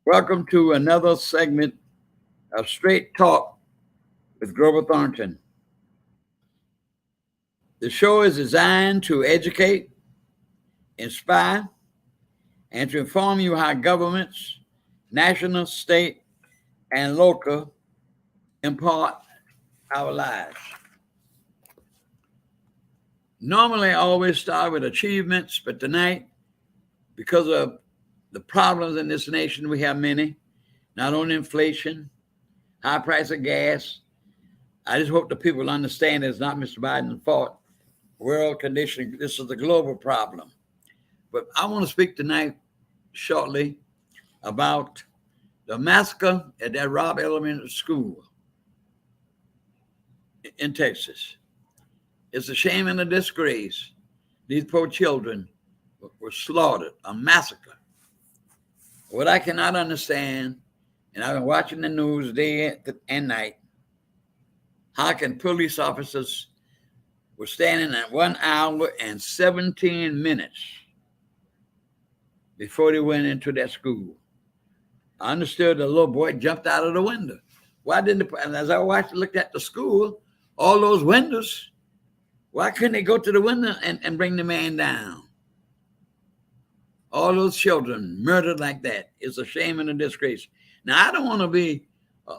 Welcome to another segment of Straight Talk with Grover Thornton. The show is designed to educate, inspire, and to inform you how governments, national, state, and local, impart our lives. Normally, I always start with achievements, but tonight, because of the problems in this nation, we have many, not only inflation, high price of gas. I just hope the people understand it's not Mr. Biden's fault. World conditioning, this is a global problem. But I want to speak tonight shortly about the massacre at that Robb Elementary School in Texas. It's a shame and a disgrace. These poor children were slaughtered, a massacre. What I cannot understand, and I've been watching the news day and night, how can police officers were standing at 1 hour and 17 minutes before they went into that school? I understood the little boy jumped out of the window. Why didn't and as I looked at the school, all those windows, why couldn't they go to the window and bring the man down? All those children murdered like that is a shame and a disgrace. Now, I don't want to be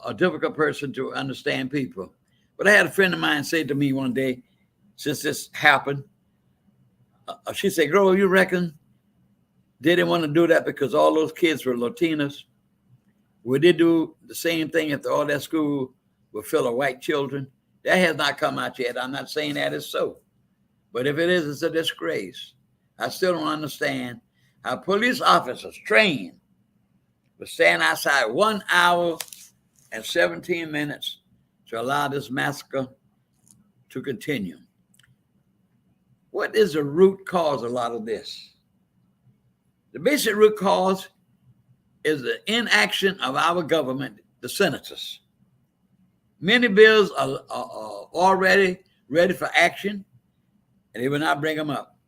a difficult person to understand people, but I had a friend of mine say to me one day, since this happened, she said, "Grover, you reckon they didn't want to do that because all those kids were Latinos? Would they do the same thing if all that school were full of white children?" That has not come out yet. I'm not saying that is so. But if it is, it's a disgrace. I still don't understand how police officers trained to stand outside 1 hour and 17 minutes to allow this massacre to continue. What is the root cause of a lot of this? The basic root cause is the inaction of our government, the senators. Many bills are already ready for action, and they will not bring them up.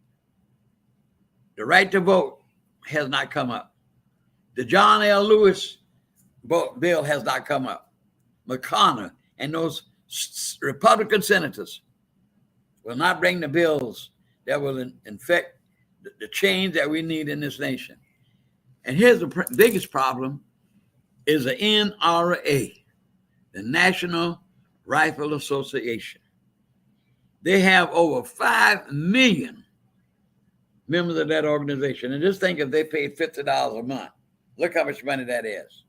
The right to vote has not come up. The John L. Lewis bill has not come up. McConnell and those Republican senators will not bring the bills that will infect the change that we need in this nation. And here's the biggest problem is the NRA, the National Rifle Association. They have over 5 million members of that organization. And just think if they paid $50 a month, look how much money that is.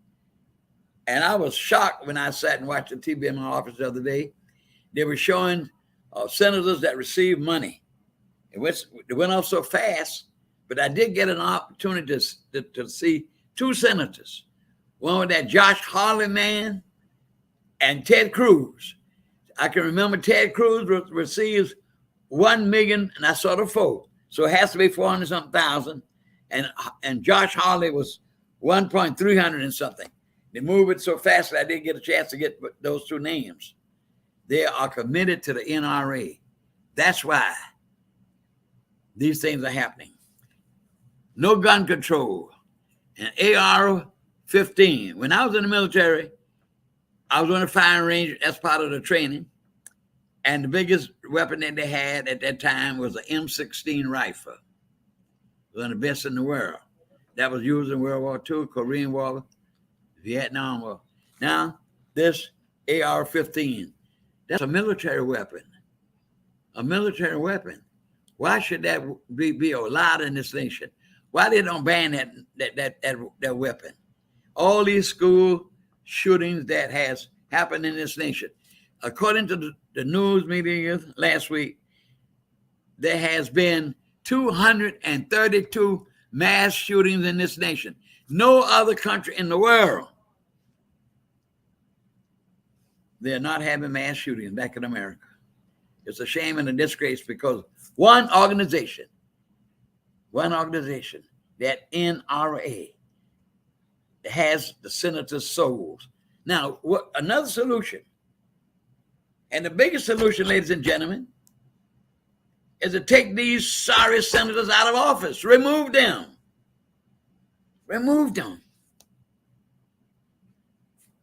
And I was shocked when I sat and watched the TV in my office the other day. They were showing senators that received money. It went off so fast, but I did get an opportunity to see 2 senators. One with that Josh Hawley man and Ted Cruz. I can remember Ted Cruz receives 1 million, and I saw the 4. So it has to be 400-something thousand. And Josh Hawley was 1.300 and something. They move it so fast that I didn't get a chance to get those 2 names. They are committed to the NRA. That's why these things are happening. No gun control. And AR-15. When I was in the military, I was on the firing range as part of the training. And the biggest weapon that they had at that time was an M16 rifle. It was one of the best in the world. That was used in World War II, Korean War, Vietnam War. Now, this AR-15, that's a military weapon. A military weapon. Why should that be allowed in this nation? Why they don't ban that weapon? All these school shootings that has happened in this nation. According to the news media last week, there has been 232 mass shootings in this nation. No other country in the world, they're not having mass shootings back in America. It's a shame and a disgrace because one organization, that NRA, has the senators' souls. Now, another solution, and the biggest solution, ladies and gentlemen, is to take these sorry senators out of office. Remove them. Remove them.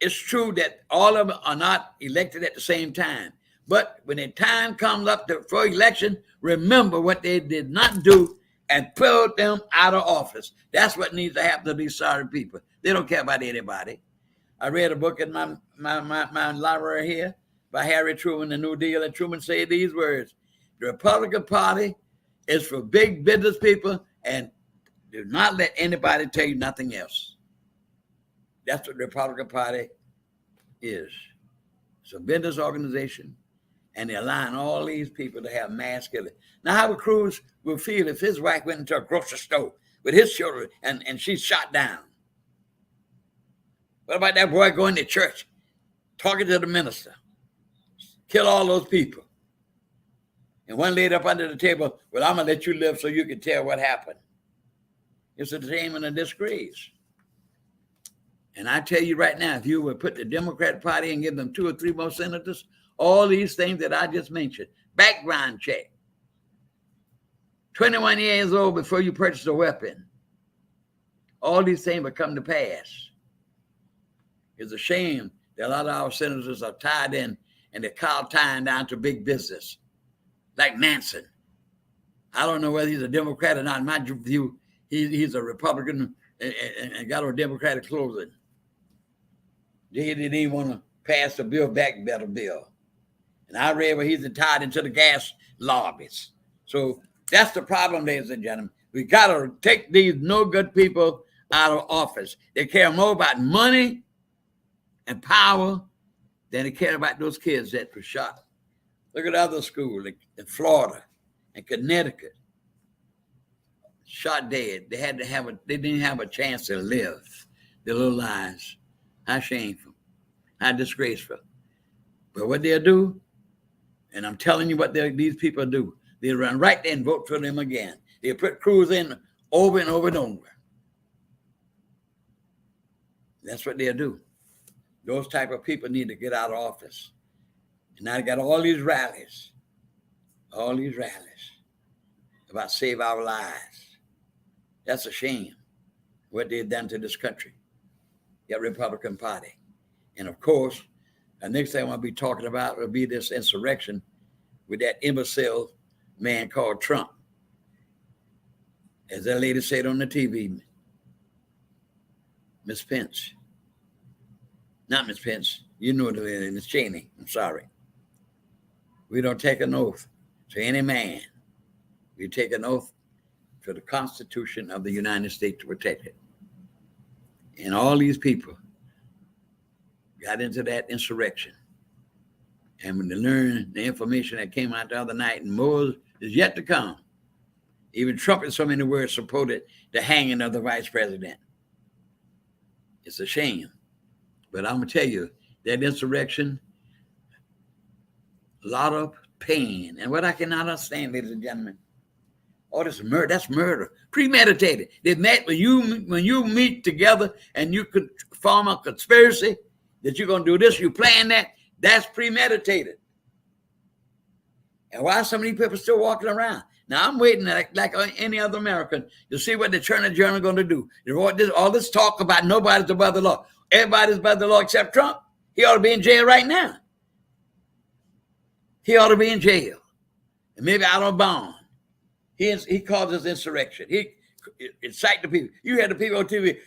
it's true that all of them are not elected at the same time. But when the time comes up for election, remember what they did not do and put them out of office. That's what needs to happen to these sorry people. They don't care about anybody. I read a book in my library here by Harry Truman, The New Deal, and Truman said these words: the Republican Party is for big business people, and do not let anybody tell you nothing else. That's what the Republican Party is. It's a business organization, and they're allowing all these people to have mass killing. Now, how would Cruz will feel if his wife went into a grocery store with his children and she's shot down? What about that boy going to church, talking to the minister, kill all those people? And one laid up under the table, well, I'm going to let you live so you can tell what happened. It's a shame and a disgrace. And I tell you right now, if you would put the Democratic Party and give them 2 or 3 more senators, all these things that I just mentioned, background check, 21 years old before you purchase a weapon, all these things would come to pass. It's a shame that a lot of our senators are tied in and they're tying down to big business, like Manson. I don't know whether he's a Democrat or not. In my view, he's a Republican and got a Democratic clothing. They didn't even want to pass the Build Back Better bill. And I read where he's tied into the gas lobbies. So that's the problem, ladies and gentlemen. We got to take these no good people out of office. They care more about money and power than they care about those kids that were shot. Look at other schools in Florida and Connecticut. Shot dead. They didn't have a chance to live their little lives. How shameful. How disgraceful. But what they'll do, and I'm telling you what these people do, they'll run right there and vote for them again. They'll put Cruz in over and over and over. That's what they'll do. Those type of people need to get out of office. And now they got all these rallies about save our lives. That's a shame what they've done to this country, the Republican Party. And of course, the next thing I want to be talking about will be this insurrection with that imbecile man called Trump. As that lady said on the TV, Miss Pence. Not Miss Pence. You know the Miss Cheney. I'm sorry. We don't take an oath to any man. We take an oath to the Constitution of the United States to protect it. And all these people got into that insurrection. And when they learned the information that came out the other night, and more is yet to come, even Trump, in so many words, supported the hanging of the vice president. It's a shame. But I'm going to tell you, that insurrection, a lot of pain. And what I cannot understand, ladies and gentlemen, all this murder, that's murder. Premeditated. They met when you meet together and you could form a conspiracy that you're going to do this, you plan that, that's premeditated. And why so many people still walking around? Now, I'm waiting like any other American to see what the Attorney General is going to do. All this talk about nobody's above the law. Everybody's above the law except Trump. He ought to be in jail right now. He ought to be in jail. And maybe out on bond. He caused this insurrection. He incited the people. You had the people on TV.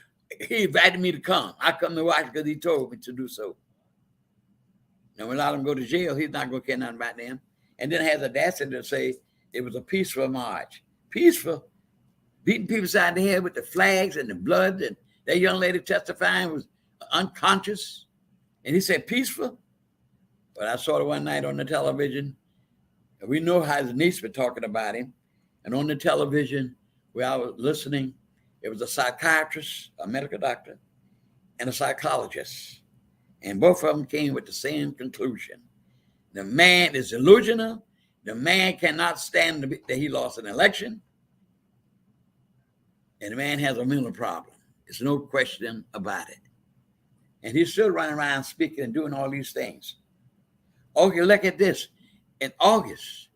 He invited me to come. I come to watch because he told me to do so. Now, when I let him go to jail, he's not going to care nothing about them. And then has audacity to say it was a peaceful march. Peaceful? Beating people side the head with the flags and the blood. And that young lady testifying was unconscious. And he said peaceful? But I saw it one night on the television. And we know how his niece was talking about him. And on the television where I was listening, it was a psychiatrist, a medical doctor, and a psychologist. And both of them came with the same conclusion. The man is delusional. The man cannot stand that he lost an election. And the man has a mental problem. There's no question about it. And he's still running around speaking and doing all these things. Okay, look at this. In August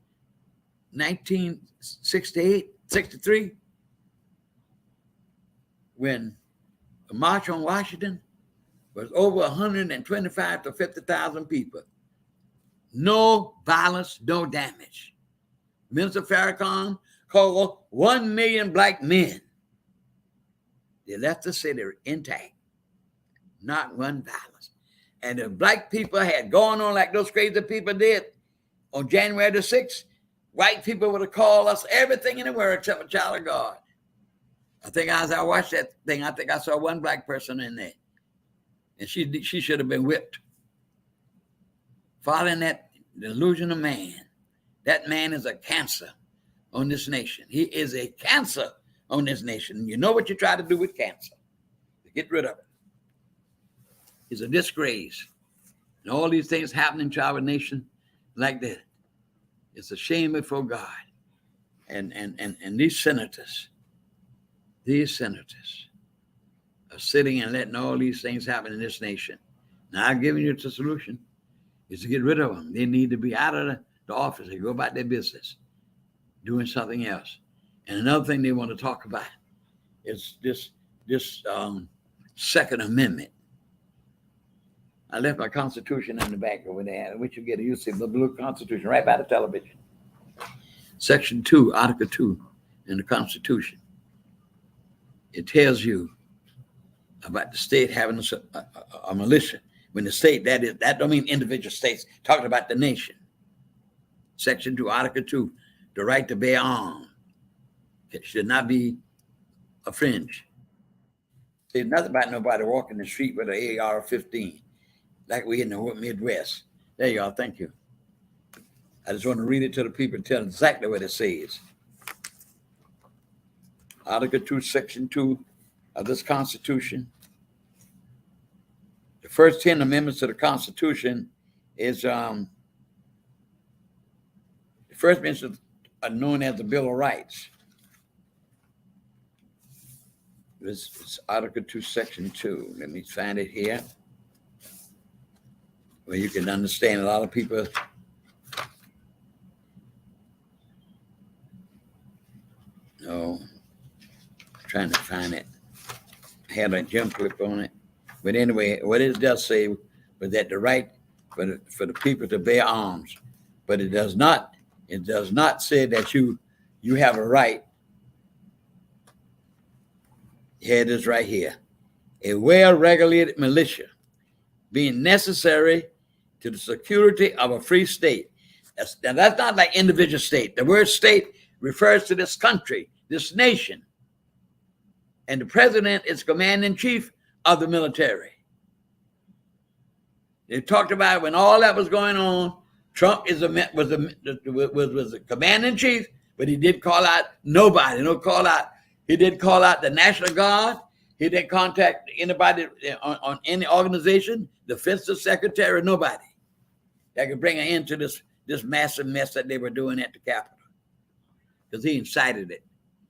1968, 63, when the March on Washington, was over 125 to 50,000 people. No violence, no damage. Minister Farrakhan called 1 million black men. They left the city intact. Not one violence. And if black people had gone on like those crazy people did on January the 6th, white people would have called us everything in the world except a child of God. I think as I watched that thing, I think I saw one black person in there. And she should have been whipped. Following that delusion of man, that man is a cancer on this nation. He is a cancer on this nation. You know what you try to do with cancer? To get rid of it. He's a disgrace. And all these things happening to our nation like that. It's a shame before God. And these senators are sitting and letting all these things happen in this nation. Now, I've given you the solution is to get rid of them. They need to be out of the office. They go about their business, doing something else. And another thing they want to talk about is this Second Amendment. I left my Constitution in the back over there. What you get, you see the blue Constitution right by the television. Section 2, Article 2 in the Constitution. It tells you about the state having a militia. When the state, that don't mean individual states, talking about the nation. Section 2, Article 2, the right to bear arms. It should not be a fringe. There's nothing about nobody walking the street with an AR-15, like we in the Midwest. There you are, thank you. I just want to read it to the people and tell them exactly what it says. Article 2, Section 2 of this Constitution. The first 10 amendments to the Constitution is the first amendments are known as the Bill of Rights. It's Article 2, Section 2. Let me find it here, where you can understand a lot of people. No, I'm trying to find it. I had a jump clip on it. But anyway, what it does say was that the right for the people to bear arms, but it does not say that you have a right. Here it is right here. A well-regulated militia being necessary to the security of a free state. That's not like individual state. The word state refers to this country, this nation. And the president is commander-in-chief of the military. They talked about when all that was going on, Trump was the commander-in-chief, but he did call out nobody. He did call out the National Guard. He didn't contact anybody on any organization, defense secretary, nobody that could bring an end to this massive mess that they were doing at the Capitol. Because he incited it.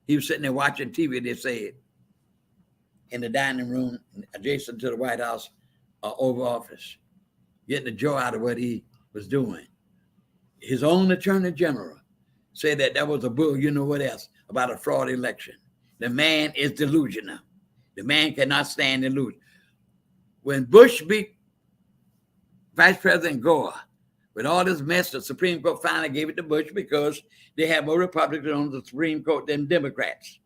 He was sitting there watching TV, they said, in the dining room adjacent to the White House Oval Office, getting the joy out of what he was doing. His own attorney general said that was a bull, you know what else, about a fraud election. The man is delusional. The man cannot stand delusion. When Bush beat Vice President Gore, with all this mess, the Supreme Court finally gave it to Bush because they have more Republicans on the Supreme Court than Democrats.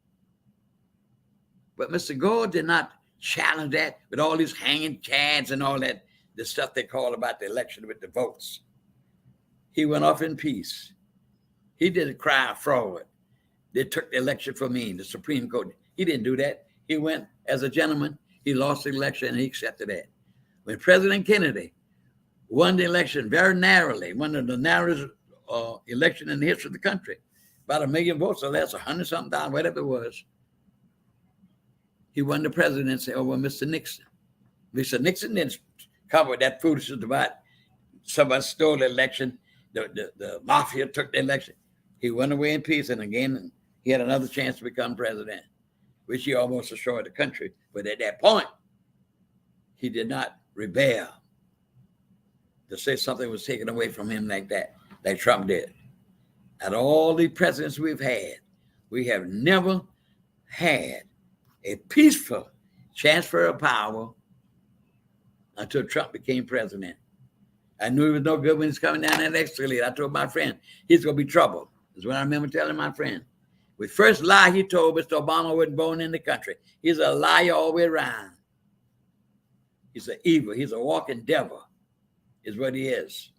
But Mr. Gore did not challenge that with all these hanging chads and all that, the stuff they call about the election with the votes. He went off in peace. He didn't cry fraud. They took the election from me, the Supreme Court. He didn't do that. He went as a gentleman. He lost the election and he accepted that. When President Kennedy won the election very narrowly, one of the narrowest election in the history of the country, about 1 million votes, so that's 100-something thousand, whatever it was. He won the presidency over Mr. Nixon. Mr. Nixon didn't cover that foolishness about somebody stole the election, the mafia took the election. He went away in peace, and again, he had another chance to become president, which he almost destroyed the country. But at that point, he did not rebel to say something was taken away from him like that, like Trump did. At all the presidents we've had, we have never had a peaceful transfer of power until Trump became president. I knew he was no good when he's coming down that escalator. I told my friend, he's going to be trouble. That's what I remember telling my friend. The first lie he told Mr. Obama wasn't born in the country. He's a liar all the way around. He's an evil. He's a walking devil is what he is.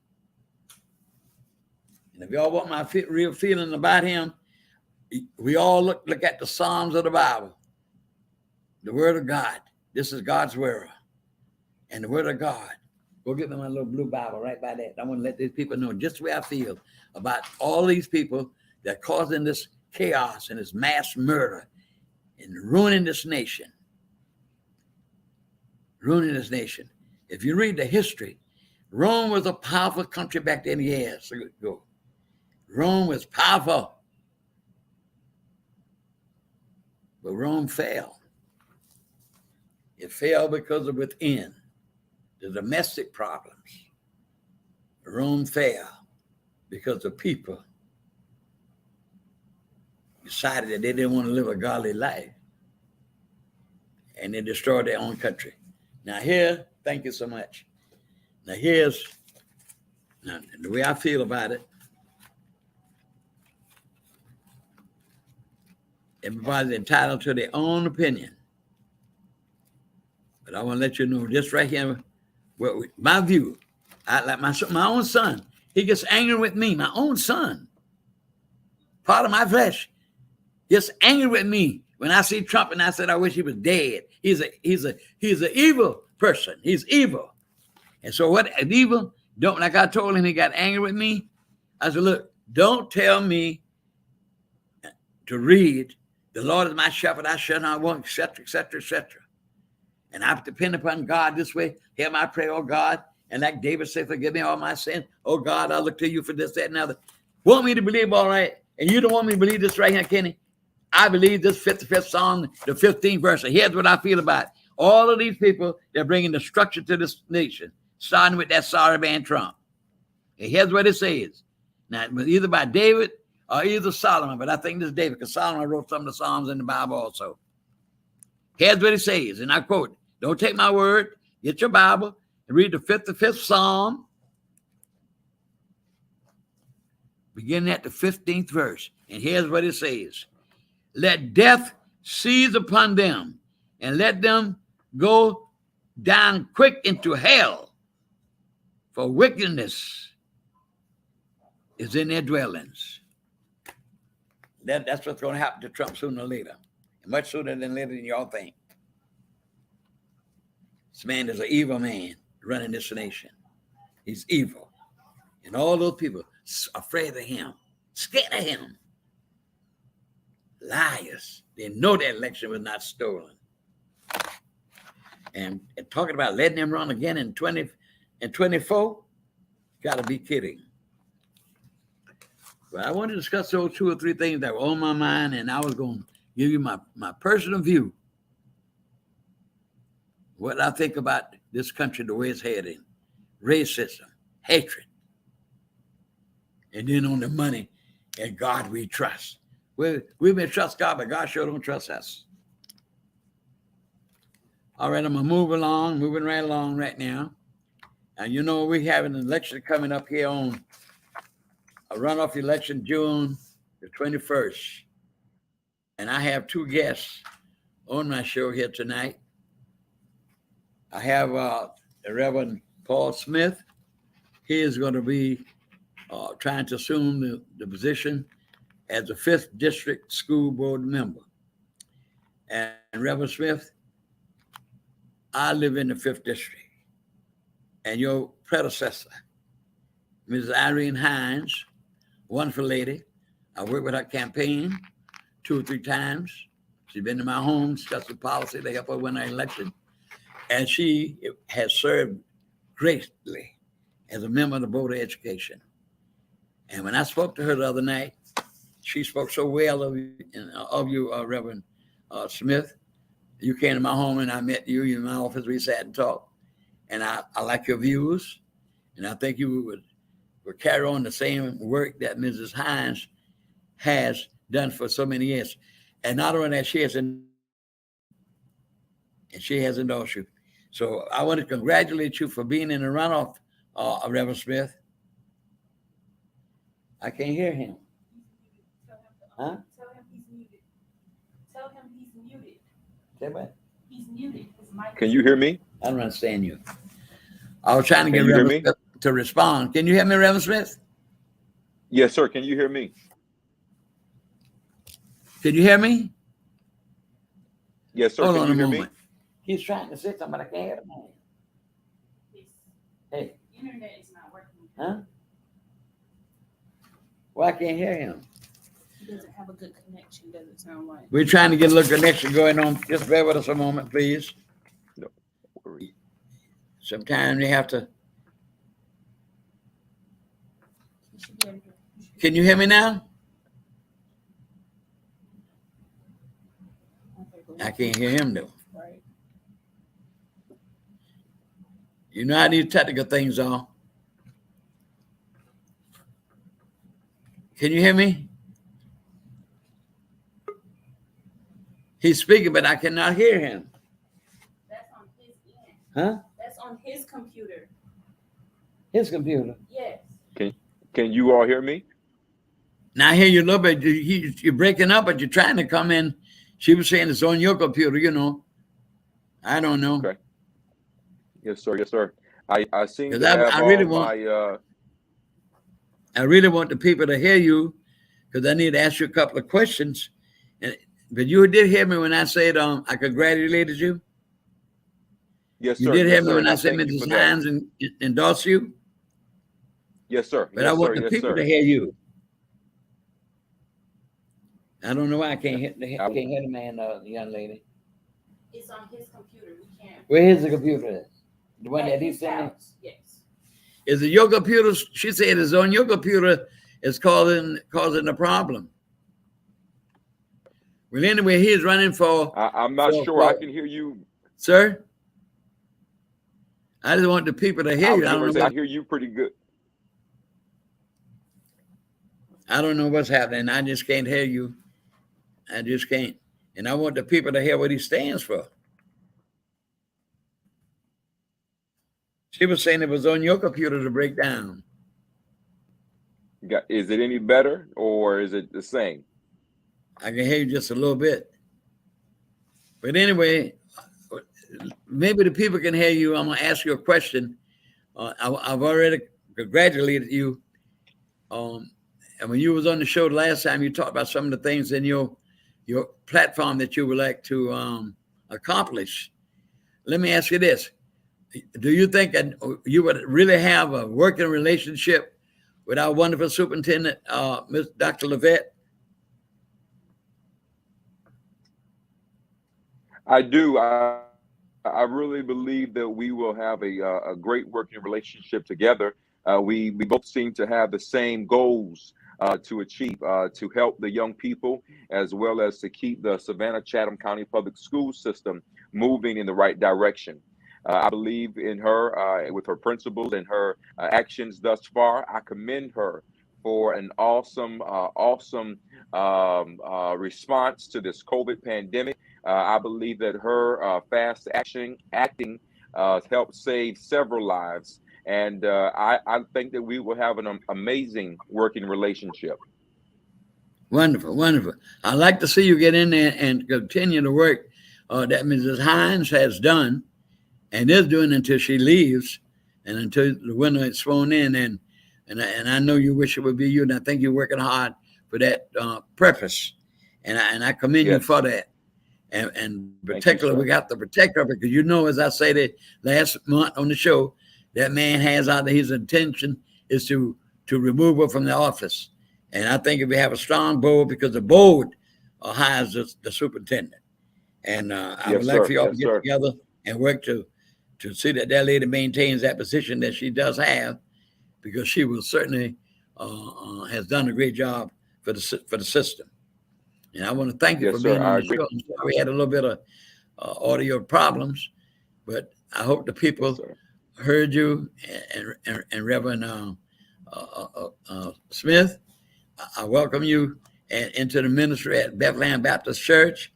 And if y'all want my real feeling about him, we all look at the Psalms of the Bible, the Word of God. This is God's Word. And the Word of God. Go get me my little blue Bible right by that. I want to let these people know just the way I feel about all these people that are causing this chaos and this mass murder and ruining this nation. Ruining this nation. If you read the history, Rome was a powerful country back then years ago. Rome was powerful. But Rome fell. It fell because of within. The domestic problems. Rome fell because the people decided that they didn't want to live a godly life. And they destroyed their own country. Now here, thank you so much. Now here's the way I feel about it. Everybody's entitled to their own opinion. But I want to let you know just right here, my view. I like my own son. He gets angry with me, my own son. Part of my flesh gets angry with me when I see Trump and I said, I wish he was dead. He's an evil person. He's evil. And so what an evil, like I told him, he got angry with me. I said, look, don't tell me to read, the Lord is my shepherd, I shall not want, etc., etc., etc. And I depend upon God this way. Hear my prayer, oh God. And like David said, forgive me all my sins. Oh God, I look to you for this, that, and other. Want me to believe all right? And you don't want me to believe this right here, Kenny? I believe this 55th Psalm, the 15th verse. Here's what I feel about it. All of these people, they're bringing destruction to this nation, starting with that sorry man Trump. And here's what it says. Now, it was either by David or either Solomon, but I think this is David, because Solomon wrote some of the Psalms in the Bible also. Here's what it says, and I quote, don't take my word, get your Bible, and read the 55th Psalm, beginning at the 15th verse. And here's what it says. Let death seize upon them, and let them go down quick into hell, for wickedness is in their dwellings. That's what's going to happen to Trump sooner or later, and much sooner than later than y'all think. This man is an evil man running this nation. He's evil. And all those people afraid of him, scared of him. Liars. They know the election was not stolen. And talking about letting him run again in 2024, got to be kidding. But I want to discuss those 2 or 3 things that were on my mind, and I was going to give you my personal view. What I think about this country, the way it's heading. Racism, hatred. And then on the money, and God we trust. We may trust God, but God sure don't trust us. All right, I'm going to moving right along right now. And you know, we have an election coming up here on a runoff election, June the 21st. And I have 2 guests on my show here tonight. I have the Reverend Paul Smith. He is going to be trying to assume the position as the 5th District School Board member. And Reverend Smith, I live in the 5th District. And your predecessor, Mrs. Irene Hines, wonderful lady. I worked with her campaign 2 or 3 times. She's been to my home, discussing policy to help her win her election. And she has served greatly as a member of the Board of Education. And when I spoke to her the other night, she spoke so well of you, Reverend Smith. You came to my home and I met you in my office. We sat and talked. And I like your views. And I think you would carry on the same work that Mrs. Hines has done for so many years. And not only that, she has endorsed you. So I want to congratulate you for being in the runoff, Reverend Smith. I can't hear him. Huh? Tell him he's muted. Tell him he's muted. Say what? He's muted. His mic. Can you hear me? I don't understand you. I was trying to get Can you hear Reverend me? Smith to respond. Can you hear me, Reverend Smith? Yes, sir. Can you hear me? Can you hear me? Yes, sir. Hold Can on you a hear moment. me? He's trying to say something, but I can't hear him. His Hey, internet is not working. huh? Well, I can't hear him. He doesn't have a good connection, doesn't sound like. We're trying to get a little connection going on. Just bear with us a moment, please. No worries. Sometimes you have to. He should be able to. Can you hear me now? Okay, go I ahead. can't hear him though. Right. You know how these technical things are. Can you hear me? He's speaking, but I cannot hear him. That's on his end. Huh? That's on his computer. His computer. Yes. Can you all hear me? Now I hear you a little bit. You're breaking up, but you're trying to come in. She was saying it's on your computer, you know. I don't know. Okay. Yes, sir. Yes, sir. I seem 'Cause to have I really all want- my I really want the people to hear you because I need to ask you a couple of questions. But you did hear me when I said I congratulated you. yes, You sir. did Yes, hear me sir. when And I I said thank you Mrs. for that. Hines and endorse you. Yes, sir. But I Yes, want sir. the Yes, people sir. to hear you. I don't know why I can't hear the man, the young lady. It's on his computer. We can't. Where is the computer? The one At that he's his saying. house. Yes. Is it your computer? She said it's on your computer. It's causing a problem. Well, anyway, he's running for. I'm not sure. I can hear you. Sir, I just want the people to hear I you. was I going don't to know say I what, hear you pretty good. I don't know what's happening. I just can't hear you. I just can't. And I want the people to hear what he stands for. She was saying it was on your computer to break down. Is it any better or is it the same? I can hear you just a little bit. But anyway, maybe the people can hear you. I'm going to ask you a question. I've already congratulated you. And when you was on the show the last time, you talked about some of the things in your platform that you would like to accomplish. Let me ask you this. Do you think that you would really have a working relationship with our wonderful superintendent, Ms. Dr. Levette? I do. I really believe that we will have a great working relationship together. We both seem to have the same goals to achieve, to help the young people, as well as to keep the Savannah-Chatham County Public School system moving in the right direction. I believe in her with her principles and her actions thus far. I commend her for an awesome response to this COVID pandemic. I believe that her fast acting helped save several lives. And I think that we will have an amazing working relationship. Wonderful, wonderful. I'd like to see you get in there and continue the work that Mrs. Hines has done and is doing until she leaves and until the winner is sworn in. And I know you wish it would be you, and I think you're working hard for that purpose. And I commend you for that. And particularly, we got to protect her because, you know, as I said last month on the show, that man has out there his intention is to remove her from the office. And I think if we have a strong board, because the board hires the superintendent. And I would like for you all to get together and work to see that lady maintains that position that she does have, because she will certainly has done a great job for the system. And I want to thank you for being on the show. I'm sorry we had a little bit of audio problems, but I hope the people heard you. And Reverend Smith, I welcome you into the ministry at Bethlehem Baptist Church.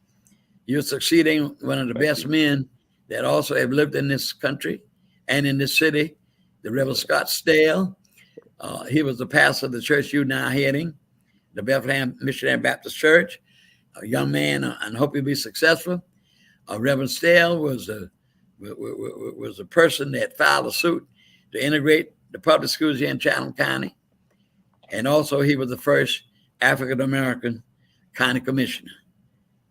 You're succeeding one of the best men that also have lived in this country and in this city, the Reverend Scott Stale. He was the pastor of the church you now heading, the Bethlehem Missionary Baptist Church. A young man, and hope he'll be successful. Reverend Stale was a person that filed a suit to integrate the public schools here in Chatham County. And also he was the first African-American county commissioner.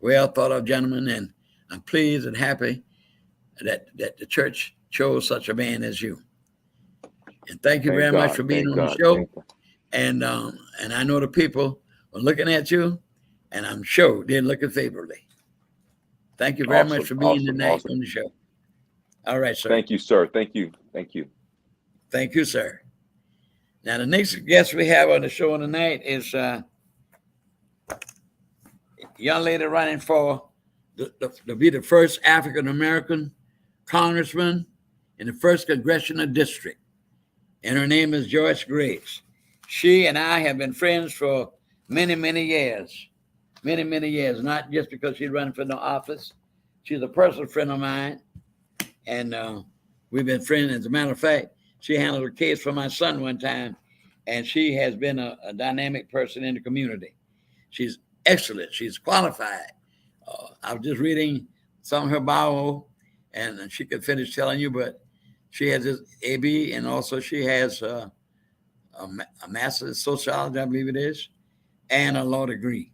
Well thought of gentleman, and I'm pleased and happy that the church chose such a man as you. And thank you very much for being on the show. And I know the people are looking at you, and I'm sure they're looking favorably. Thank you very much for being tonight on the show. All right, sir. Thank you, sir. Thank you. Thank you. Thank you, sir. Now, the next guest we have on the show tonight is a young lady running for to be the first African-American congressman in the 1st Congressional District. And her name is Joyce Griggs. She and I have been friends for many, many years. Many, many years, not just because she's running for no office. She's a personal friend of mine, and we've been friends. As a matter of fact, she handled a case for my son one time, and she has been a dynamic person in the community. She's excellent. She's qualified. I was just reading some of her bio, and she could finish telling you, but she has this AB, and also she has a master's in sociology, I believe it is, and a law degree.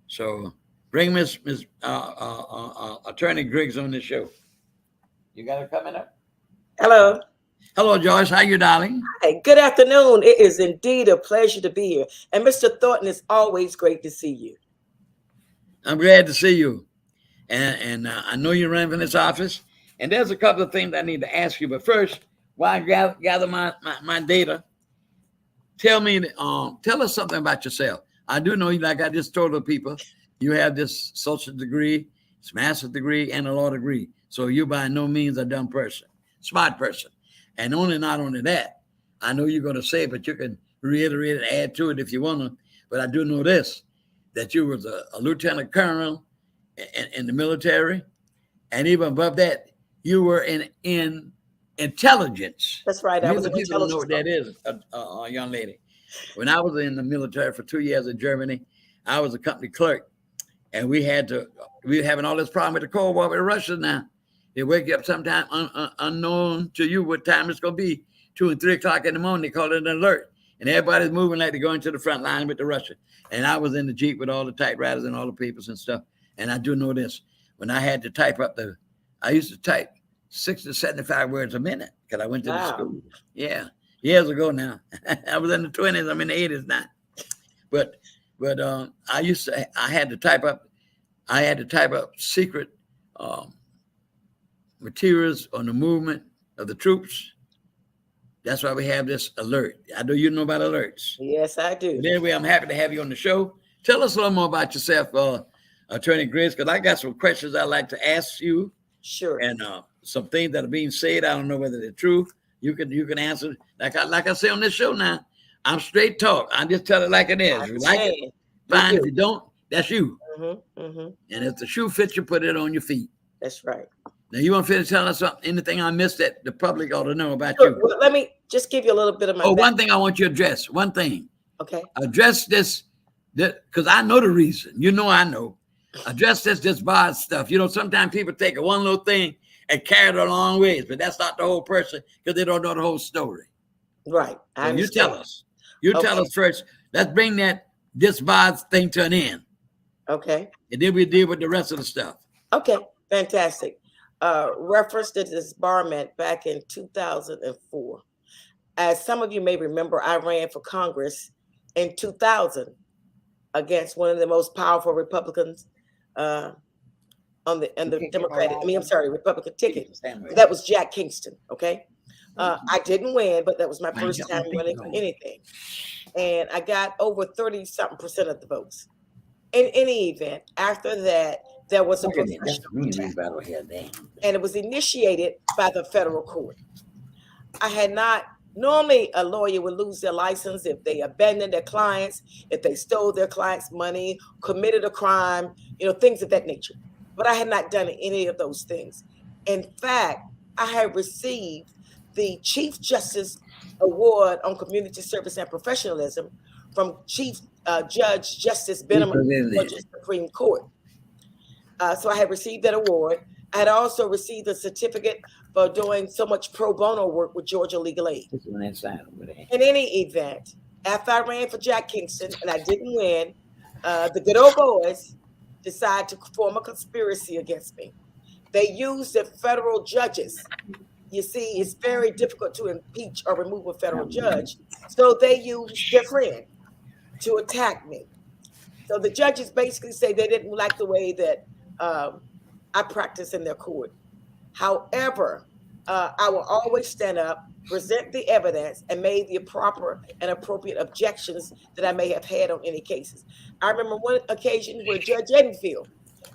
So bring Miss Attorney Griggs on the show. You got her coming up? Hello. Hello, Joyce. How you, darling? Hi. Good afternoon. It is indeed a pleasure to be here. And Mr. Thornton, it's always great to see you. I'm glad to see you. And I know you're running for this office. And there's a couple of things I need to ask you. But first, while I gather my data, tell us something about yourself. I do know, like I just told the people, you have this social degree, this master's degree, and a law degree. So you're by no means a dumb person, smart person. And not only that, I know you're going to say it, but you can reiterate and add to it if you want to. But I do know this, that you was a lieutenant colonel in the military. And even above that, you were in intelligence. That's right. I was in people don't know intelligence. what that is, a young lady. When I was in the military for 2 years in Germany, I was a company clerk, and we were having all this problem with the Cold War with the Russians now. They wake you up sometime unknown to you what time it's going to be, 2 and 3 o'clock in the morning. They call it an alert. And everybody's moving like they're going to the front line with the Russians. And I was in the Jeep with all the typewriters and all the papers and stuff. And I do know this. When I had to type up I used to type 60 to 75 words a minute because I went to the school. Yeah. Years ago now. I was in the 20s. I'm in the 80s now. But I had to type up secret materials on the movement of the troops. That's why we have this alert. I know you know about alerts. Yes, I do. But anyway, I'm happy to have you on the show. Tell us a little more about yourself, Attorney Griggs, because I got some questions I'd like to ask you. Sure. And some things that are being said, I don't know whether they're true. You can answer. Like I say on this show now, I'm straight talk. I just tell it like it is. If you like it, fine. If you don't, that's you. And if the shoe fits, you put it on your feet. That's right. Now, you want to finish telling us anything I missed that the public ought to know about Sure. you? Well, let me just give you a little bit of my one thing I want you to address. One thing. Okay. Address this, because I know the reason. You know I know. Address this bad stuff. You know, sometimes people take one little thing and carry it a long ways, but that's not the whole person because they don't know the whole story. Right. So you tell us. You tell us first. Let's bring this bad thing to an end. Okay. And then we deal with the rest of the stuff. Okay. Fantastic. Reference to disbarment back in 2004. As some of you may remember, I ran for Congress in 2000 against one of the most powerful Republicans on the Republican ticket. That was Jack Kingston. Okay. I didn't win, but that was my first time running for anything. And I got over 30-something% of the votes. In any event, after that, there was a professional attack, and it was initiated by the federal court. I had not, normally a lawyer would lose their license if they abandoned their clients, if they stole their clients' money, committed a crime, things of that nature. But I had not done any of those things. In fact, I have received the Chief Justice Award on Community Service and Professionalism from Chief Judge Justice He Benham put in there. Georgia Supreme Court. So I had received that award. I had also received a certificate for doing so much pro bono work with Georgia Legal Aid. This one inside over there. In any event, after I ran for Jack Kingston and I didn't win, the good old boys decided to form a conspiracy against me. They used the federal judges. You see, it's very difficult to impeach or remove a federal judge. So they used their friend to attack me. So the judges basically say they didn't like the way that I practice in their court. However, I will always stand up, present the evidence, and make the proper and appropriate objections that I may have had on any cases. I remember one occasion where Judge Edenfield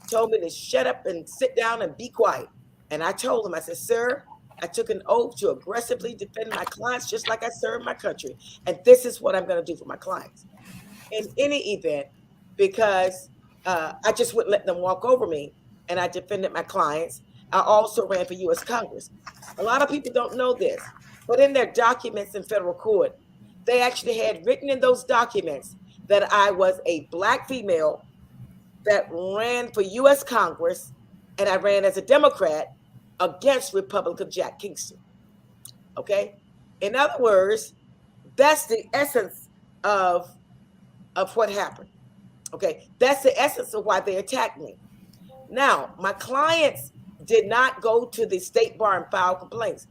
told me to shut up and sit down and be quiet. And I told him, I said, sir, I took an oath to aggressively defend my clients just like I serve my country. And this is what I'm going to do for my clients. In any event, because I just wouldn't let them walk over me and I defended my clients. I also ran for U.S. Congress. A lot of people don't know this, but in their documents in federal court, they actually had written in those documents that I was a Black female that ran for U.S. Congress, and I ran as a Democrat against Republican Jack Kingston. Okay? In other words, that's the essence of what happened. Okay? That's the essence of why they attacked me. Now, my clients did not go to the state bar and file complaints.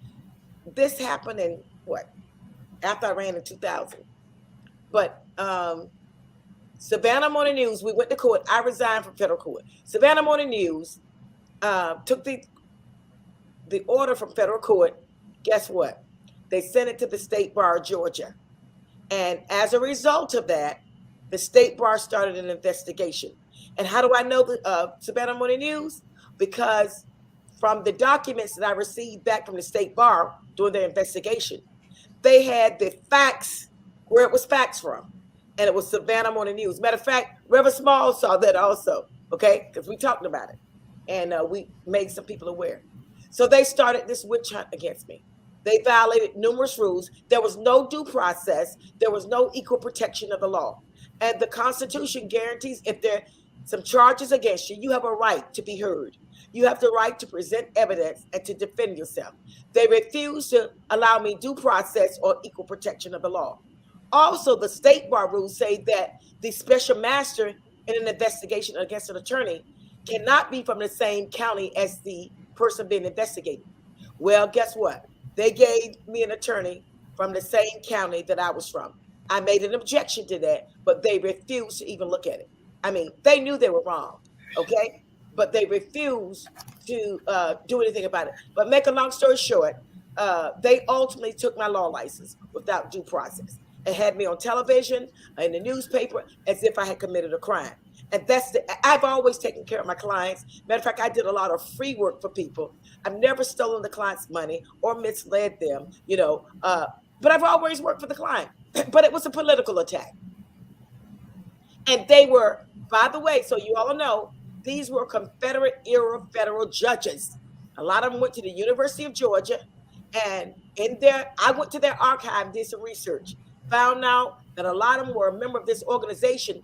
This happened in what? After I ran in 2000. But Savannah Morning News, we went to court. I resigned from federal court. Savannah Morning News took the order from federal court. Guess what? They sent it to the state bar of Georgia. And as a result of that, the state bar started an investigation. And how do I know the Savannah Morning News? Because from the documents that I received back from the state bar during their investigation, they had the facts where it was faxed from. And it was Savannah Morning News. Matter of fact, Reverend Small saw that also, okay? Because we talked about it. And we made some people aware. So they started this witch hunt against me. They violated numerous rules. There was no due process. There was no equal protection of the law. And the Constitution guarantees if there are some charges against you, you have a right to be heard. You have the right to present evidence and to defend yourself. They refused to allow me due process or equal protection of the law. Also, the state bar rules say that the special master in an investigation against an attorney cannot be from the same county as the person being investigated. Well, guess what? They gave me an attorney from the same county that I was from. I made an objection to that, but they refused to even look at it. I mean, they knew they were wrong, okay? But they refused to do anything about it. But make a long story short, they ultimately took my law license without due process and had me on television, in the newspaper, as if I had committed a crime. And I've always taken care of my clients. Matter of fact, I did a lot of free work for people. I've never stolen the client's money or misled them, but I've always worked for the client. But it was a political attack. And they were, by the way, so you all know, these were Confederate era federal judges. A lot of them went to the University of Georgia. And I went to their archive, did some research, found out that a lot of them were a member of this organization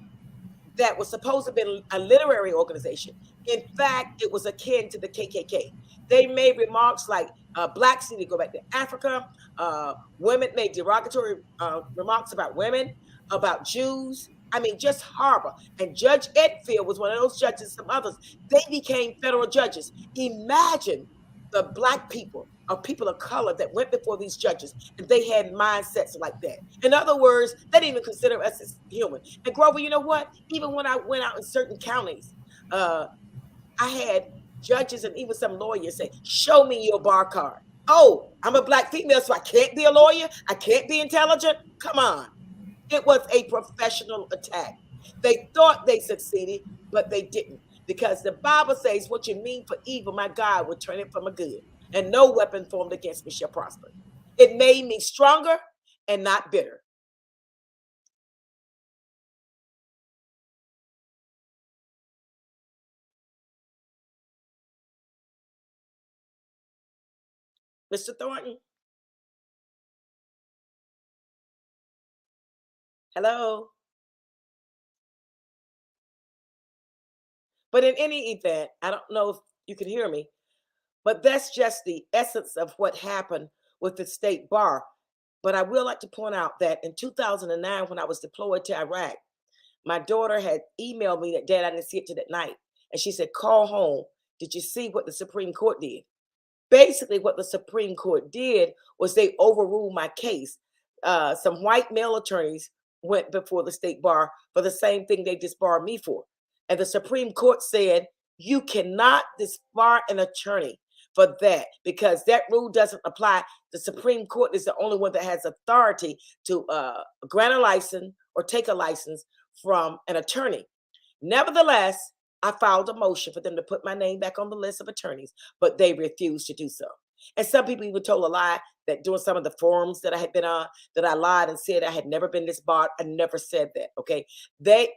that was supposed to be a literary organization. In fact, it was akin to the KKK. They made remarks like blacks need to go back to Africa. Women made derogatory remarks about women, about Jews. I mean, just horrible. And Judge Edfield was one of those judges, some others. They became federal judges. Imagine the black people or people of color that went before these judges, and they had mindsets like that. In other words, they didn't even consider us as human. And Grover, you know what? Even when I went out in certain counties, I had judges and even some lawyers say, show me your bar card. Oh, I'm a black female, so I can't be a lawyer? I can't be intelligent? Come on. It was a professional attack. They thought they succeeded, but they didn't. Because the Bible says, what you mean for evil, my God will turn it from a good. And no weapon formed against me shall prosper. It made me stronger and not bitter. Mr. Thornton? Hello? But in any event, I don't know if you can hear me, but that's just the essence of what happened with the state bar. But I will like to point out that in 2009, when I was deployed to Iraq, my daughter had emailed me that, Dad, I didn't see it till that night. And she said, call home. Did you see what the Supreme Court did? Basically, what the Supreme Court did was they overruled my case. Some white male attorneys went before the state bar for the same thing they disbarred me for. And the Supreme Court said, you cannot disbar an attorney for that because that rule doesn't apply. The Supreme Court is the only one that has authority to grant a license or take a license from an attorney. Nevertheless, I filed a motion for them to put my name back on the list of attorneys, but they refused to do so. And some people even told a lie that during some of the forums that I had been on, that I lied and said I had never been disbarred. I never said that, okay?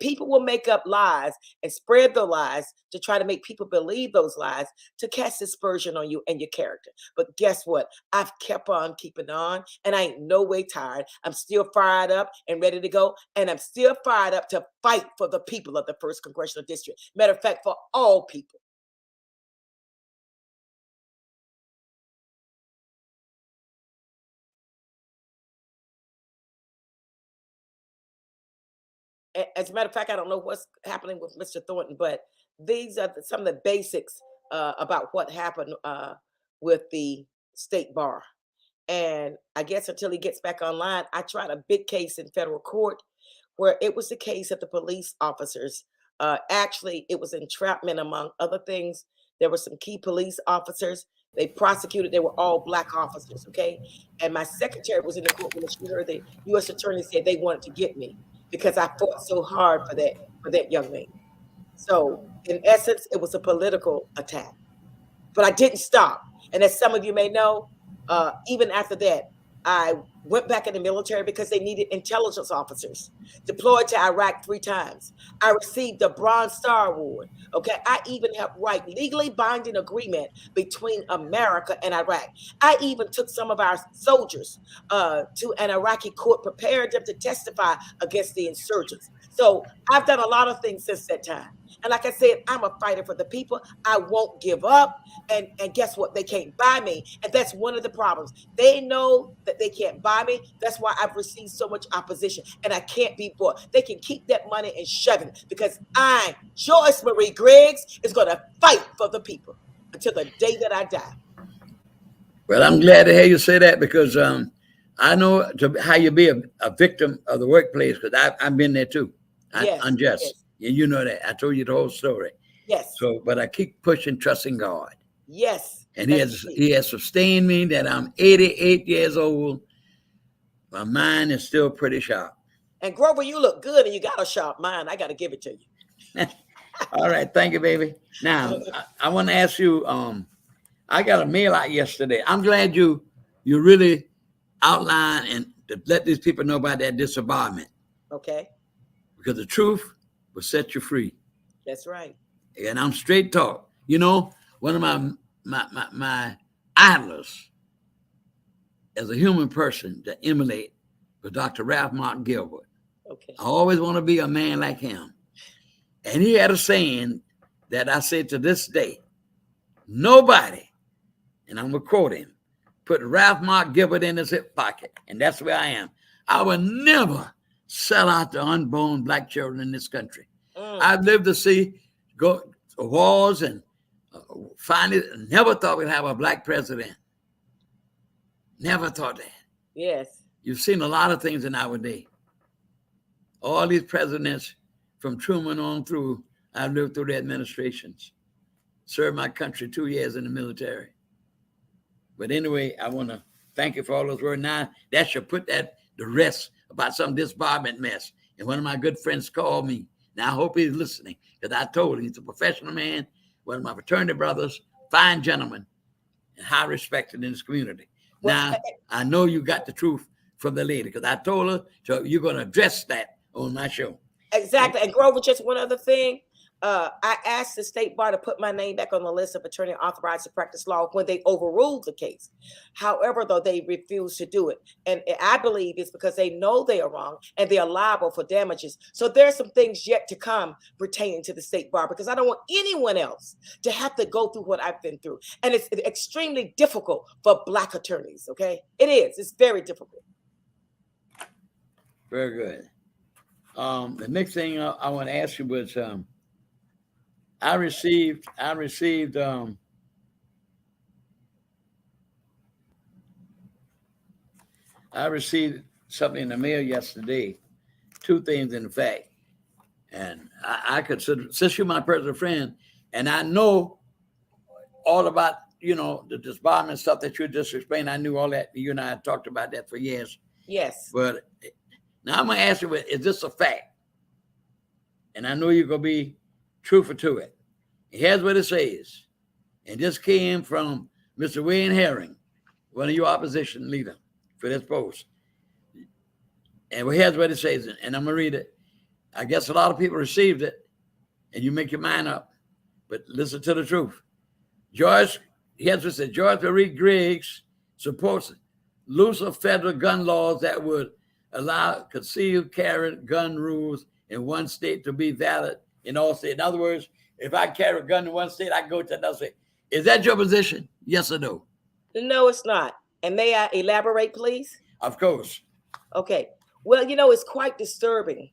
People will make up lies and spread the lies to try to make people believe those lies to cast aspersion on you and your character. But guess what? I've kept on keeping on, and I ain't no way tired. I'm still fired up and ready to go, and I'm still fired up to fight for the people of the 1st Congressional District. Matter of fact, for all people. As a matter of fact, I don't know what's happening with Mr. Thornton, but these are some of the basics about what happened with the state bar. And I guess until he gets back online, I tried a big case in federal court where it was the case of the police officers. Actually, it was entrapment, among other things. There were some key police officers. They prosecuted, they were all Black officers, okay? And my secretary was in the courtroom and she heard the U.S. attorney say they wanted to get me because I fought so hard for that young man. So in essence, it was a political attack. But I didn't stop. And as some of you may know, even after that, I went back in the military because they needed intelligence officers. Deployed to Iraq 3 times. I received the Bronze Star Award. Okay, I even helped write legally binding agreement between America and Iraq. I even took some of our soldiers to an Iraqi court, prepared them to testify against the insurgents. So I've done a lot of things since that time. And like I said, I'm a fighter for the people. I won't give up. And guess what? They can't buy me. And that's one of the problems. They know that they can't buy me. That's why I've received so much opposition. And I can't be bought. They can keep that money and shove it because I, Joyce Marie Griggs, is going to fight for the people until the day that I die. Well, I'm glad to hear you say that because I know how you be a victim of the workplace because I've been there too. Yes, Unjust. yes. And you know that. I told you the whole story. Yes. So, but I keep pushing, trusting God. Yes. And he has sustained me that I'm 88 years old. My mind is still pretty sharp. And Grover, you look good and you got a sharp mind. I got to give it to you. All right. Thank you, baby. Now, I want to ask you, I got a mail out yesterday. I'm glad you really outline and to let these people know about that disbarment. Okay. Because the truth will set you free. That's right. And I'm straight talk. You know, one of my idlers as a human person to emulate was Dr. Ralph Martin Gilbert. Okay. I always want to be a man like him. And he had a saying that I say to this day, nobody, and I'm going to quote him, put Ralph Martin Gilbert in his hip pocket. And that's where I am. I will never sell out to unborn Black children in this country. I've lived to see go wars and finally never thought we'd have a Black president. Never thought that. Yes. You've seen a lot of things in our day. All these presidents from Truman on through, I've lived through the administrations. Served my country 2 years in the military. But anyway, I want to thank you for all those words. Now, that should put that to rest about some disbarment mess. And one of my good friends called me. Now, I hope he's listening because I told him he's a professional man, one of my fraternity brothers, fine gentleman, and high respected in this community. Well, now, I know you got the truth from the lady because I told her, so you're going to address that on my show. Exactly. And Grover, just one other thing. I asked the state bar to put my name back on the list of attorney authorized to practice law when they overruled the case. However, though, they refused to do it. And I believe it's because they know they are wrong and they are liable for damages. So there's some things yet to come pertaining to the state bar, because I don't want anyone else to have to go through what I've been through. And it's extremely difficult for Black attorneys, okay? It is. It's very difficult. Very good. The next thing I want to ask you was, I received something in the mail yesterday. Two things, in fact, and I consider, since you're my personal friend, and I know all about the disbarment stuff that you just explained. I knew all that. You and I had talked about that for years. Yes. But now I'm gonna ask you: is this a fact? And I know you're gonna be truthful to it. Here's what it says. And this came from Mr. Wayne Herring, one of your opposition leader for this post. And here's what it says, and I'm going to read it. I guess a lot of people received it, and you make your mind up, but listen to the truth. Here's what it says: Joyce Griggs supports looser federal gun laws that would allow concealed carry gun rules in one state to be valid in all states. In other words, if I carry a gun in one state, I can go to another state. Is that your position? Yes or no? No, it's not. And may I elaborate, please? Of course. Okay. Well, it's quite disturbing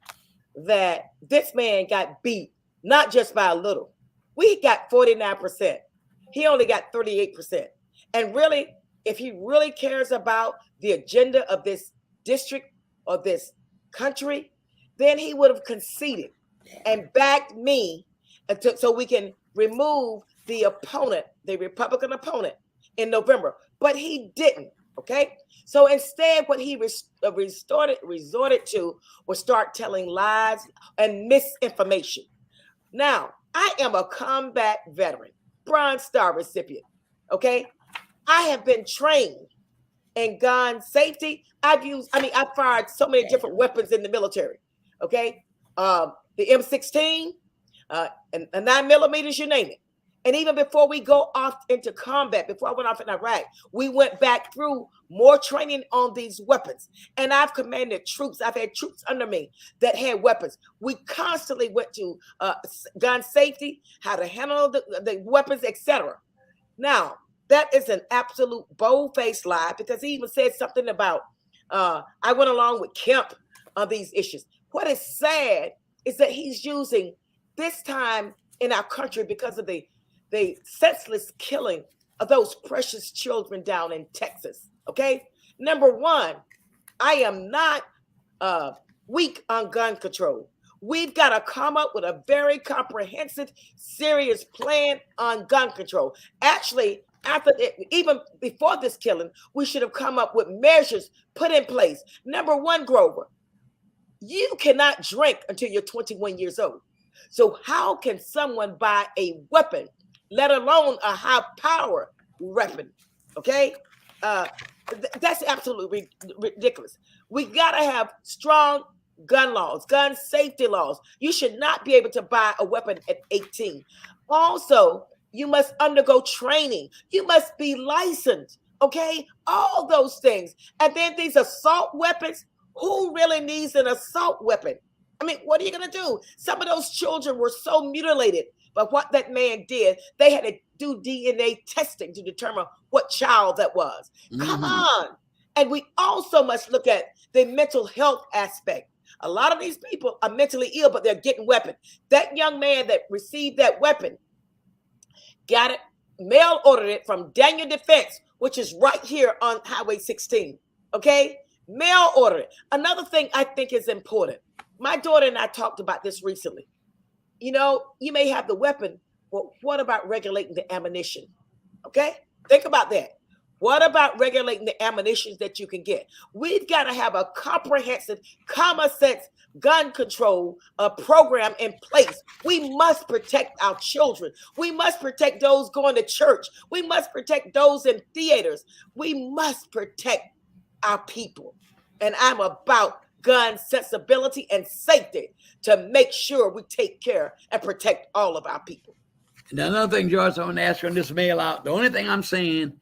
that this man got beat, not just by a little. We got 49%. He only got 38%. And really, if he really cares about the agenda of this district or this country, then he would have conceded and backed me so we can remove the opponent, the Republican opponent, in November. But he didn't. Okay. So instead, what he resorted to was start telling lies and misinformation. Now, I am a combat veteran, Bronze Star recipient. Okay. I have been trained in gun safety. I've fired so many different weapons in the military. Okay. The M16, and 9mm, you name it. And even before we go off into combat, before I went off in Iraq, we went back through more training on these weapons. And I've commanded troops. I've had troops under me that had weapons. We constantly went to gun safety, how to handle the weapons, etc. Now, that is an absolute bold-faced lie, because he even said something about, I went along with Kemp on these issues. What is sad is that he's using this time in our country because of the senseless killing of those precious children down in Texas. Okay. Number one, I am not weak on gun control. We've got to come up with a very comprehensive, serious plan on gun control. Actually, even before this killing, we should have come up with measures put in place. Number one, Grover, you cannot drink until you're 21 years old. So how can someone buy a weapon, let alone a high-power weapon? Okay? That's absolutely ridiculous. We got to have strong gun laws, gun safety laws. You should not be able to buy a weapon at 18. Also, you must undergo training. You must be licensed. Okay? All those things. And then these assault weapons, who really needs an assault weapon? I mean, what are you going to do? Some of those children were so mutilated by what that man did. They had to do DNA testing to determine what child that was. Mm-hmm. Come on. And we also must look at the mental health aspect. A lot of these people are mentally ill, but they're getting weapons. That young man that received that weapon got it, mail ordered it from Daniel Defense, which is right here on Highway 16. Okay? Mail order it. Another thing I think is important. My daughter and I talked about this recently. You may have the weapon, but what about regulating the ammunition? Okay? Think about that. What about regulating the ammunition that you can get? We've got to have a comprehensive, common sense gun control program in place. We must protect our children. We must protect those going to church. We must protect those in theaters. We must protect our people. And I'm about gun sensibility and safety to make sure we take care and protect all of our people. Now, another thing, Joyce, I want to ask you on this mail out. The only thing I'm saying,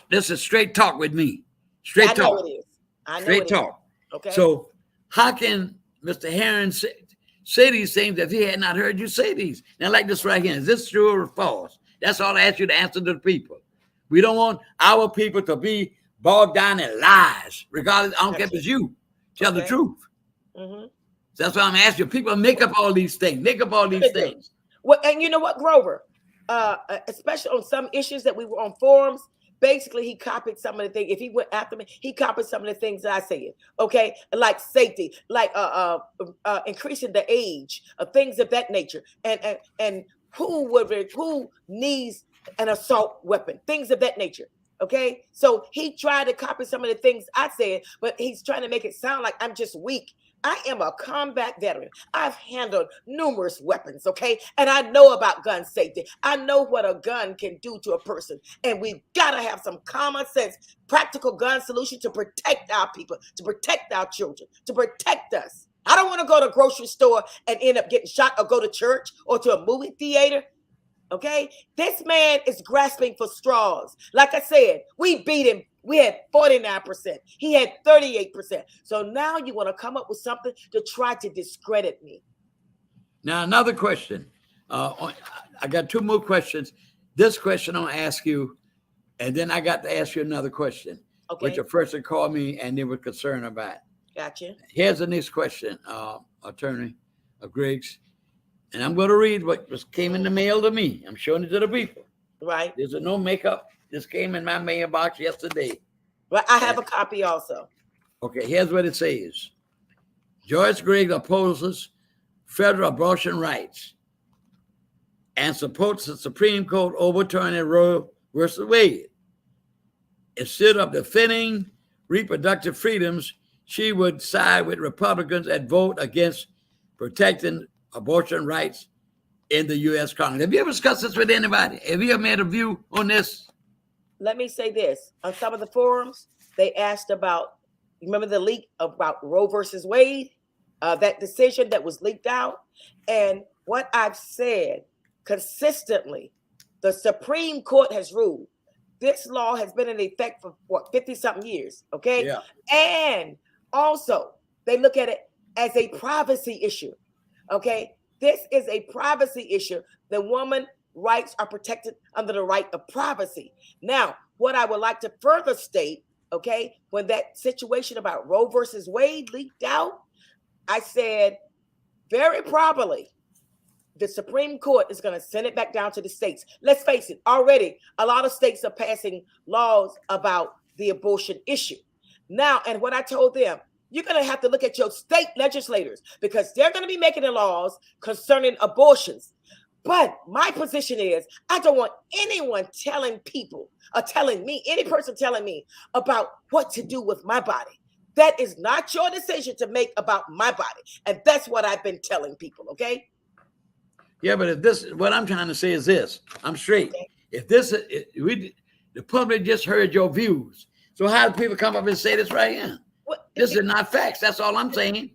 this is straight talk with me. Straight talk. I know it is. I know straight it talk. Is. Okay. So how can Mr. Herron say these things if he had not heard you say these? Now, like this right here, is this true or false? That's all I ask you to answer to the people. We don't want our people to be bogged down in lies, regardless. I don't care if it's you. Tell the truth. Mm-hmm. So that's why I'm asking you. People make up all these things. Make up all these things. Well, and you know what, Grover? Especially on some issues that we were on forums, basically he copied some of the things. If he went after me, he copied some of the things that I said. Okay, like safety, like increasing the age of things of that nature, and who needs an assault weapon, things of that nature. Okay, so he tried to copy some of the things I said, but he's trying to make it sound like I'm just weak. I am a combat veteran. I've handled numerous weapons, okay? And I know about gun safety. I know what a gun can do to a person. And we've got to have some common sense, practical gun solution to protect our people, to protect our children, to protect us. I don't want to go to a grocery store and end up getting shot, or go to church or to a movie theater. Okay, this man is grasping for straws. Like I said, we beat him. We had 49%. He had 38%. So now you want to come up with something to try to discredit me. Now, another question. I got two more questions. This question I'll ask you, and then I got to ask you another question, which a person called me and they were concerned about. Gotcha. Here's the next question, Attorney Griggs. And I'm going to read what just came in the mail to me. I'm showing it to the people. Right. There's no makeup. This came in my mailbox yesterday. Right. I have a copy also. Okay, here's what it says. Joyce Griggs opposes federal abortion rights and supports the Supreme Court overturning Roe versus Wade. Instead of defending reproductive freedoms, she would side with Republicans and vote against protecting abortion rights in the U.S. Congress. Have you ever discussed this with anybody? Have you ever made a view on this? Let me say this. On some of the forums, they asked about, remember the leak about Roe versus Wade? That decision that was leaked out? And what I've said consistently, the Supreme Court has ruled. This law has been in effect for, 50-something years, okay? Yeah. And also, they look at it as a privacy issue. Okay, this is a privacy issue. The woman's rights are protected under the right of privacy. Now, what I would like to further state, okay, when that situation about Roe versus Wade leaked out, I said very probably the Supreme Court is going to send it back down to the states. Let's face it, already a lot of states are passing laws about the abortion issue. Now, and what I told them, you're going to have to look at your state legislators because they're going to be making the laws concerning abortions. But my position is I don't want anyone telling people or telling me, any person telling me about what to do with my body. That is not your decision to make about my body. And that's what I've been telling people, okay? Yeah, but if this, what I'm trying to say is this, I'm straight. Okay. If this, the public just heard your views. So how do people come up and say this right here? This is not facts. That's all I'm saying.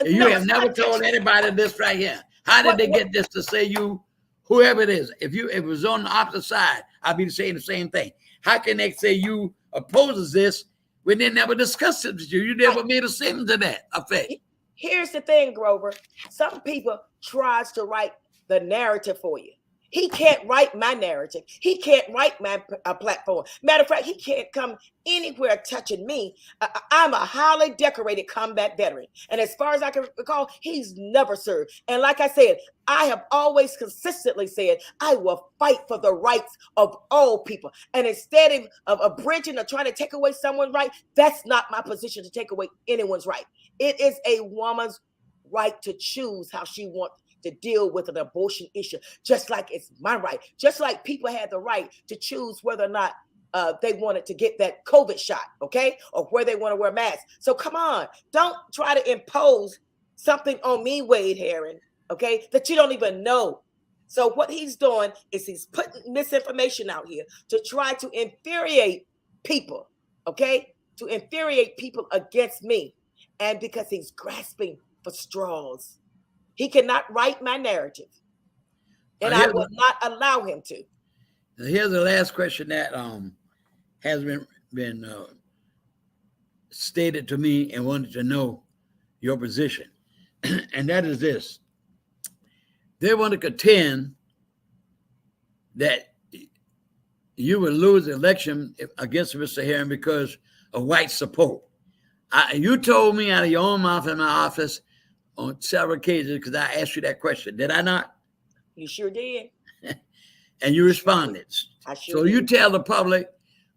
You have never told anybody this right here. How did they get this to say you, whoever it is? If it was on the opposite side, I'd be saying the same thing. How can they say you opposes this when they never discussed it with you? You never made a statement to that effect. Here's the thing, Grover. Some people tries to write the narrative for you. He can't write my narrative. He can't write my platform. Matter of fact, he can't come anywhere touching me. I'm a highly decorated combat veteran. And as far as I can recall, he's never served. And like I said, I have always consistently said, I will fight for the rights of all people. And instead of abridging or trying to take away someone's right, that's not my position to take away anyone's right. It is a woman's right to choose how she wants to deal with an abortion issue, just like it's my right, just like people had the right to choose whether or not they wanted to get that COVID shot, okay, or where they want to wear masks. So come on, don't try to impose something on me, Wade Herron, okay, that you don't even know. So what he's doing is he's putting misinformation out here to try to infuriate people, okay, to infuriate people against me. And because he's grasping for straws, he cannot write my narrative. And I will not allow him to. Here's the last question that has been stated to me and wanted to know your position. And that is this. They want to contend that you will lose the election against Mr. Herring because of white support. You told me out of your own mouth in my office on several occasions, because I asked you that question. Did I not? You sure did. And you responded. I sure So did. you tell the public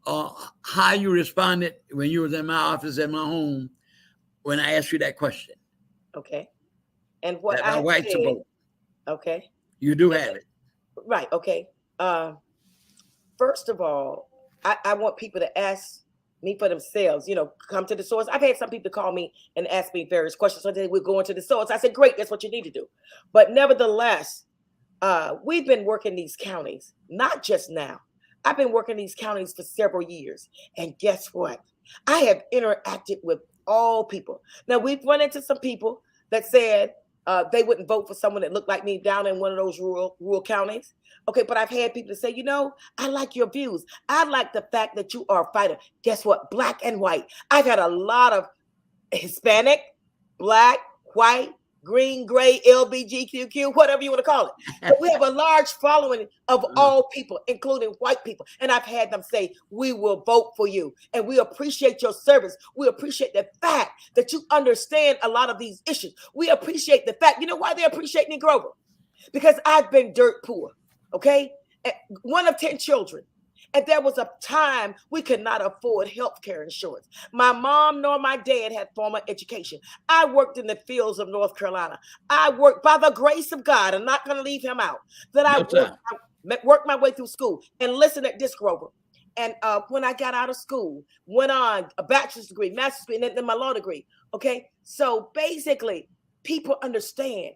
how you responded when you was in my office at my home when I asked you that question. Okay. And what That I white said, support. okay. You do have it. Right. Okay. First of all, I want people to ask me for themselves, come to the source. I've had some people call me and ask me various questions. So we're going to the source. I said, great, that's what you need to do. But nevertheless, we've been working these counties, not just now. I've been working these counties for several years. And guess what? I have interacted with all people. Now, we've run into some people that said they wouldn't vote for someone that looked like me down in one of those rural counties. Okay, but I've had people say, I like your views. I like the fact that you are a fighter. Guess what? Black and white. I've had a lot of Hispanic, black, white, green, gray, LBGQQ, whatever you want to call it. But we have a large following of all people, including white people. And I've had them say, we will vote for you. And we appreciate your service. We appreciate the fact that you understand a lot of these issues. We appreciate the fact, you know why they appreciate me, Grover? Because I've been dirt poor, okay? One of 10 children. And there was a time we could not afford health care insurance. My mom nor my dad had formal education. I worked in the fields of North Carolina. I worked by the grace of God. I'm not going to leave him out. That I worked my way through school. And listen at this, Grover. And when I got out of school, went on a bachelor's degree, master's degree, and then my law degree. Okay. So basically, people understand.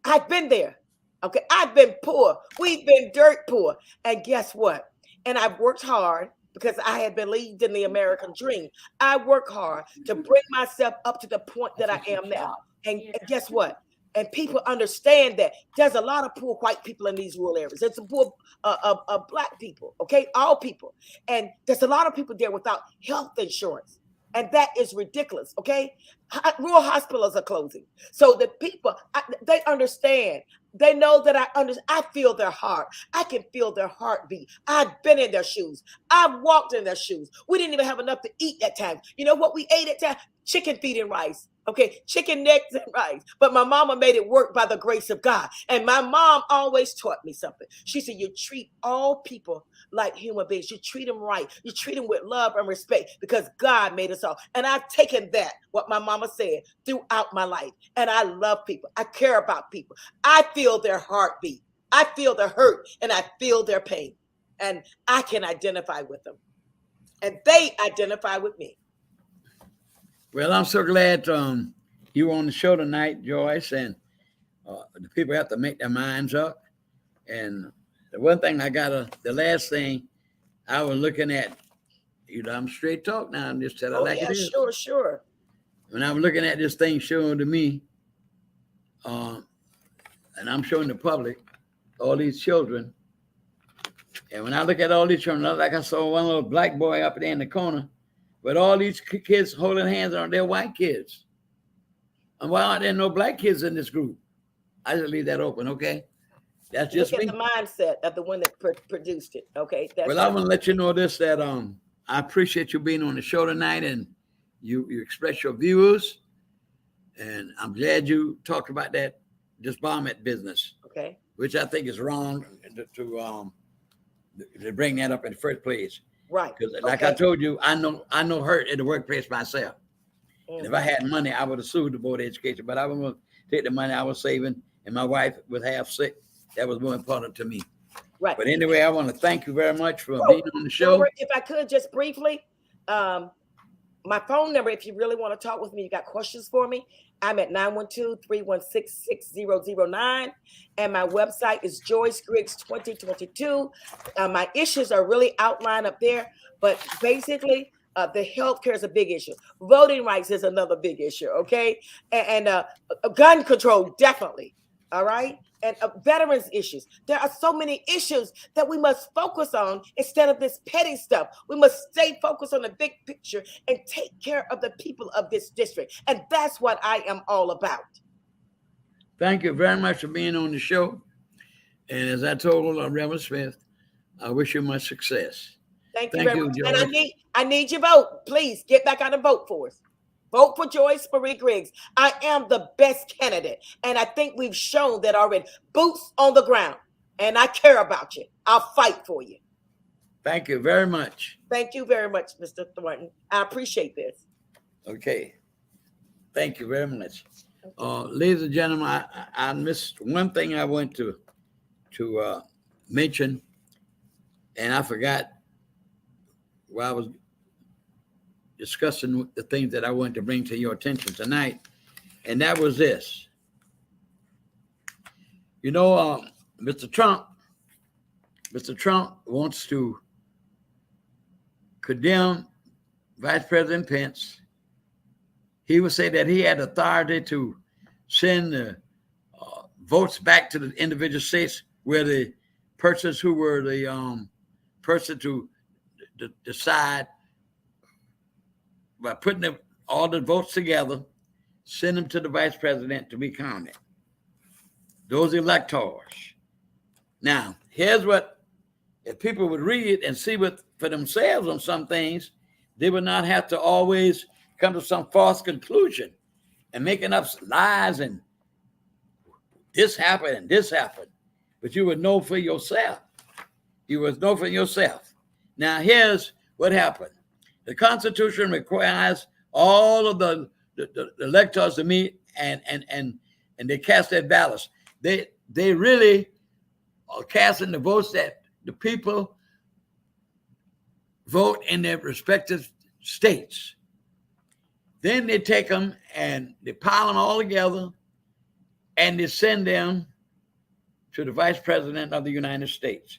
I've been there. Okay. I've been poor. We've been dirt poor. And guess what? And I've worked hard because I had believed in the American dream. I work hard to bring myself up to the point that I am now. And guess what? And people understand that there's a lot of poor white people in these rural areas. There's some poor black people, okay? All people. And there's a lot of people there without health insurance. And that is ridiculous, okay? Rural hospitals are closing. So the people, they understand. They know that I feel their heart. I can feel their heartbeat. I've been in their shoes. I've walked in their shoes. We didn't even have enough to eat that time. You know what we ate at time? Chicken feet and rice. Okay, chicken necks and rice. But my mama made it work by the grace of God. And my mom always taught me something. She said, you treat all people like human beings. You treat them right. You treat them with love and respect because God made us all. And I've taken that, what my mama said, throughout my life. And I love people. I care about people. I feel their heartbeat. I feel their hurt and I feel their pain. And I can identify with them. And they identify with me. Well, I'm so glad you were on the show tonight, Joyce, and the people have to make their minds up. And the one thing the last thing I was looking at, I'm straight talk now. I'm just telling it is. Sure. When I was looking at this thing showing to me, and I'm showing the public all these children, and when I look at all these children, like I saw one little black boy up there in the corner, but all these kids holding hands on their white kids. And why aren't there no black kids in this group? I just leave that open, okay? That's just Look me. at the mindset of the one that produced it, okay? Well, I want to let you know this, that I appreciate you being on the show tonight, and you express your views, and I'm glad you talked about that disbarment business, okay, which I think is wrong to bring that up in the first place. Right. Because like I told you, I know hurt in the workplace myself. And if I had money, I would have sued the Board of Education, but I was going to take the money I was saving, and my wife was half sick. That was more important to me. Right. But anyway, I want to thank you very much for being on the show. If I could just briefly, my phone number, if you really want to talk with me, you got questions for me, I'm at 912-316-6009. And my website is Joyce Griggs 2022. My issues are really outlined up there. But basically, The health care is a big issue. Voting rights is another big issue. Okay, and gun control definitely. All right, and veterans issues. There are so many issues that we must focus on instead of this petty stuff. We must stay focused on the big picture and take care of the people of this district, and that's what I am all about. Thank you very much for being on the show. And as I told Reverend Smith, I wish you much success. Thank you very much. Joyce. And I need your vote. Please get back out and vote for us. Vote for Joyce Marie Griggs. I am the best candidate. And I think we've shown that already. Boots on the ground. And I care about you. I'll fight for you. Thank you very much. Thank you very much, Mr. Thornton. I appreciate this. Okay. Thank you very much. Ladies and gentlemen, I missed one thing I went to mention, and I forgot while I was discussing the things that I wanted to bring to your attention tonight, and that was this. You know, Mr. Trump wants to condemn Vice President Pence. He would say that he had authority to send the votes back to the individual states where the persons who were the person to decide by putting all the votes together, send them to the vice president to be counted. Those electors. Now, here's what, if people would read and see what for themselves on some things, they would not have to always come to some false conclusion and making up lies and this happened and this happened. But you would know for yourself. You would know for yourself. Now, here's what happened. The Constitution requires all of the electors to meet and they cast their ballots. They really are casting the votes that the people vote in their respective states. Then they take them and they pile them all together and they send them to the Vice President of the United States.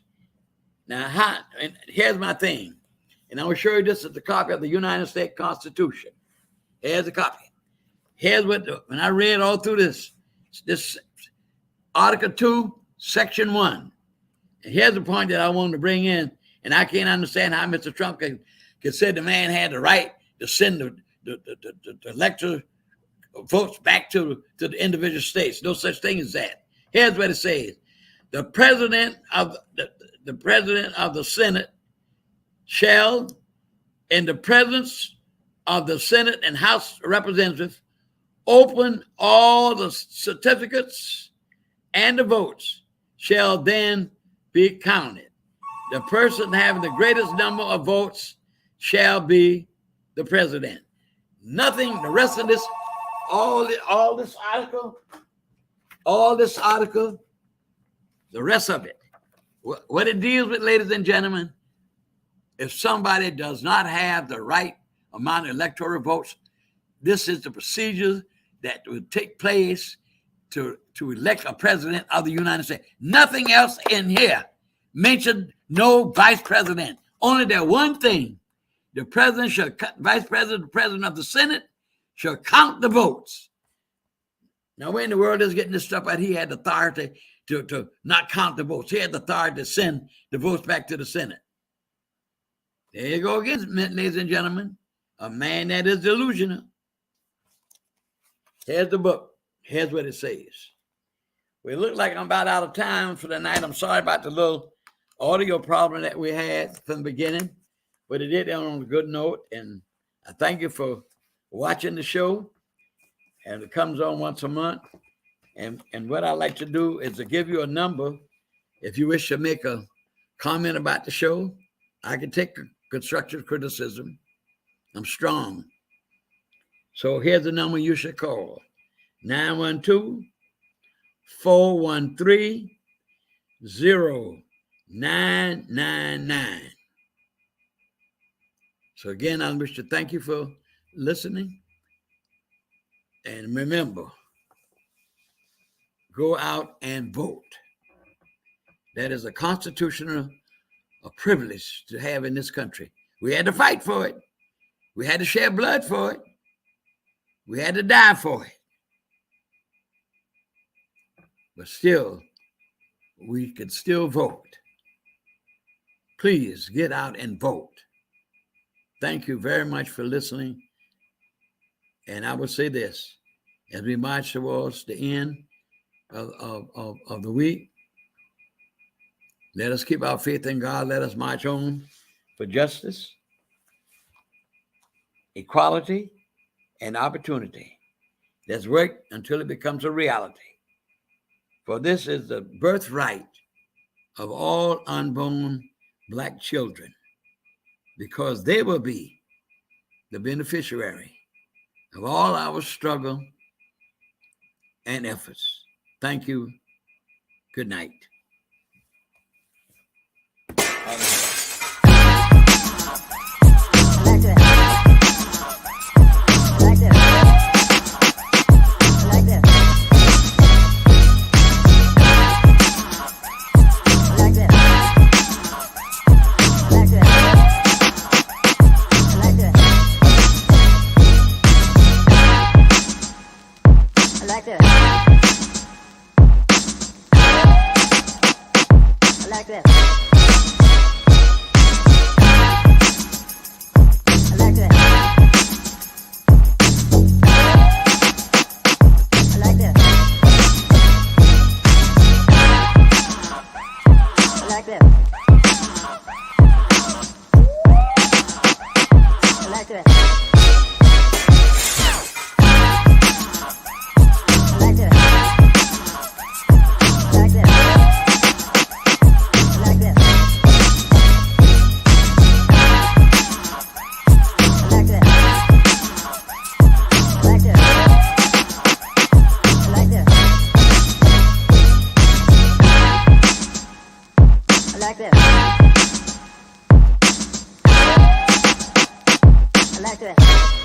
Now, and here's my thing. And I will show you this is the copy of the United States Constitution. Here's a copy. Here's what, when I read all through this Article 2, Section 1. And here's the point that I wanted to bring in. And I can't understand how Mr. Trump can say the man had the right to send the elector votes back to the individual states. No such thing as that. Here's what it says. The president of the Senate shall, in the presence of the Senate and House of Representatives, open all the certificates and the votes shall then be counted. The person having the greatest number of votes shall be the president. Nothing, the rest of this, all this article, the rest of it, what it deals with, ladies and gentlemen, if somebody does not have the right amount of electoral votes, this is the procedure that would take place to elect a president of the United States. Nothing else in here mentioned no vice president. Only that one thing. The president shall, vice president, the president of the Senate shall count the votes. Now, where in the world is getting this stuff out? He had authority to not count the votes. He had the authority to send the votes back to the Senate. There you go again, ladies and gentlemen. A man that is delusional. Here's the book. Here's what it says. We look like I'm about out of time for the night. I'm sorry about the little audio problem that we had from the beginning, but it did end on a good note. And I thank you for watching the show. And it comes on once a month. And what I like to do is to give you a number. If you wish to make a comment about the show, I can take constructive criticism. I'm strong. So here's the number you should call. 912-413-0999. So again, I wish to thank you for listening. And remember, go out and vote. That is a constitutional privilege to have in this country. We had to fight for it. We had to shed blood for it. We had to die for it. But still, we could still vote. Please get out and vote. Thank you very much for listening. And I would say this, as we march towards the end of the week, let us keep our faith in God. Let us march on for justice, equality, and opportunity. Let's work until it becomes a reality. For this is the birthright of all unborn Black children, because they will be the beneficiary of all our struggle and efforts. Thank you. Good night. I like that.